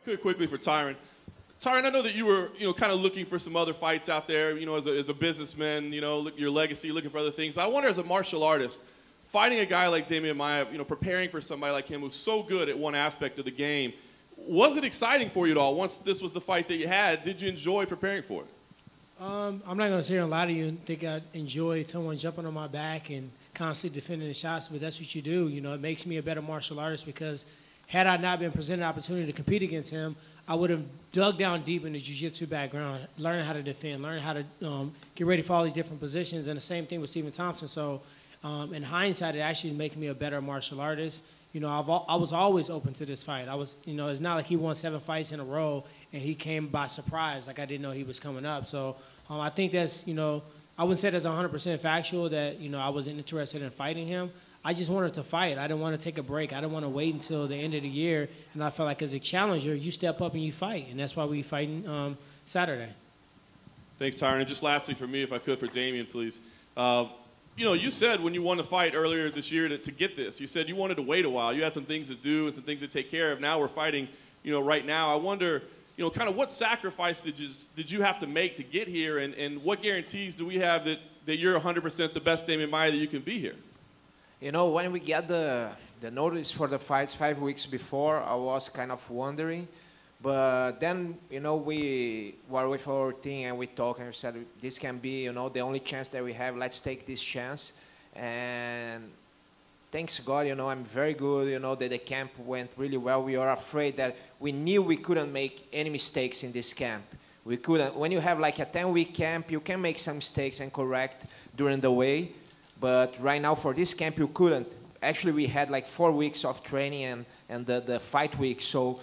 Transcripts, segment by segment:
Quickly for Tyron. Tyron, I know that you were, kind of looking for some other fights out there, as a businessman, your legacy, looking for other things. But I wonder, as a martial artist, fighting a guy like Demian Maia, preparing for somebody like him who's so good at one aspect of the game, was it exciting for you at all? Once this was the fight that you had, did you enjoy preparing for it? I'm not going to sit here and lie to you and think I enjoyed someone jumping on my back and constantly defending the shots, but that's what you do. It makes me a better martial artist because had I not been presented an opportunity to compete against him, I would have dug down deep in the jiu-jitsu background, learning how to defend, learning how to get ready for all these different positions, and the same thing with Stephen Thompson. So in hindsight, it actually made me a better martial artist. I was always open to this fight. It's not like he won 7 fights in a row and he came by surprise, like I didn't know he was coming up. So I think that's, I wouldn't say that's 100% factual that, I wasn't interested in fighting him. I just wanted to fight. I didn't want to take a break. I didn't want to wait until the end of the year. And I felt like as a challenger, you step up and you fight. And that's why we fighting Saturday. Thanks, Tyron. And just lastly for me, if I could, for Demian, please. You said when you won the fight earlier this year to get this, you said you wanted to wait a while. You had some things to do and some things to take care of. Now we're fighting, right now. I wonder, kind of what sacrifice did you have to make to get here, and what guarantees do we have that you're 100% the best Demian Maia that you can be here? When we get the notice for the fights 5 weeks before, I was kind of wondering. But then, we were with our team and we talked and we said, this can be, the only chance that we have. Let's take this chance. And thanks God, I'm very good, that the camp went really well. We were afraid that we knew we couldn't make any mistakes in this camp. We couldn't. When you have like a 10-week camp, you can make some mistakes and correct during the way. But right now for this camp, you couldn't. Actually, we had like 4 weeks of training and the fight week. So,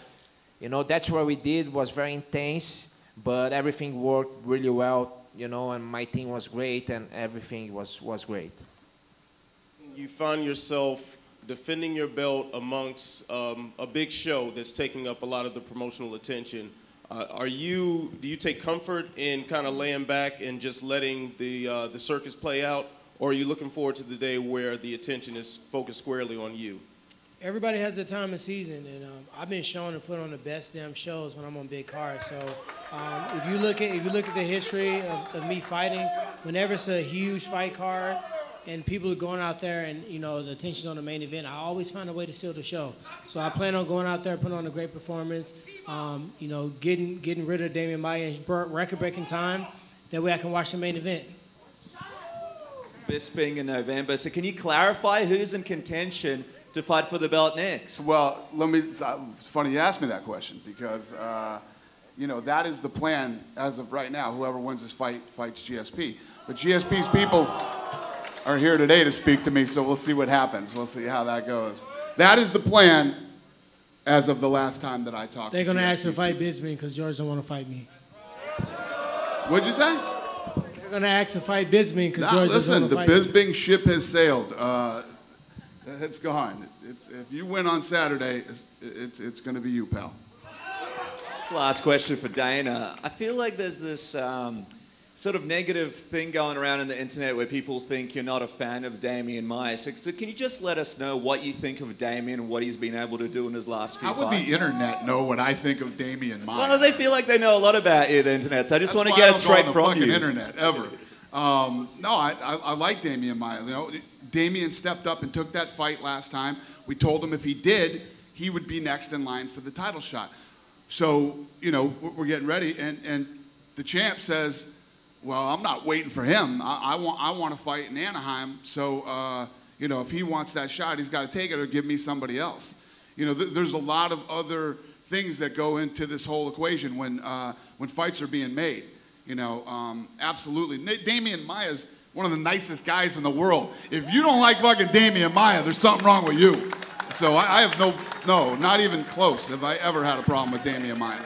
that's what we did. Was very intense, but everything worked really well, and my team was great and everything was great. You find yourself defending your belt amongst a big show that's taking up a lot of the promotional attention. Do you take comfort in kind of laying back and just letting the circus play out? Or are you looking forward to the day where the attention is focused squarely on you? Everybody has their time of season, and I've been shown to put on the best damn shows when I'm on big cards. So if you look at the history of me fighting, whenever it's a huge fight card and people are going out there and the attention's on the main event, I always find a way to steal the show. So I plan on going out there, putting on a great performance, getting rid of Demian Maia in record-breaking time. That way I can watch the main event. This being in November, so can you clarify who's in contention to fight for the belt next? Well, it's funny you asked me that question because, that is the plan as of right now. Whoever wins this fight fights GSP. But GSP's people are here today to speak to me, so we'll see what happens. We'll see how that goes. That is the plan as of the last time that I talked. They're going to ask to fight Bisping because George don't want to fight me. What'd you say? They're going to ask to fight Bisping because George doesn't want to fight me. Listen, the Bisping ship has sailed. It's gone. If you win on Saturday, it's going to be you, pal. Just the last question for Dana. I feel like there's this sort of negative thing going around on the internet where people think you're not a fan of Demian Maia. So can you just let us know what you think of Demian and what he's been able to do in his last few fights? How would the internet know what I think of Demian Maia? Well, they feel like they know a lot about you, the internet. So I just want to get it straight from you. I don't go on the fucking internet ever. No, I like Demian Maia. Demian stepped up and took that fight last time. We told him if he did, he would be next in line for the title shot. So, we're getting ready, and the champ says, well, I'm not waiting for him. I want to fight in Anaheim. So, if he wants that shot, he's got to take it or give me somebody else. There's a lot of other things that go into this whole equation when fights are being made. Absolutely. Demian Maia's one of the nicest guys in the world. If you don't like fucking Demian Maia, there's something wrong with you. So I have no, not even close have I ever had a problem with Demian Maia.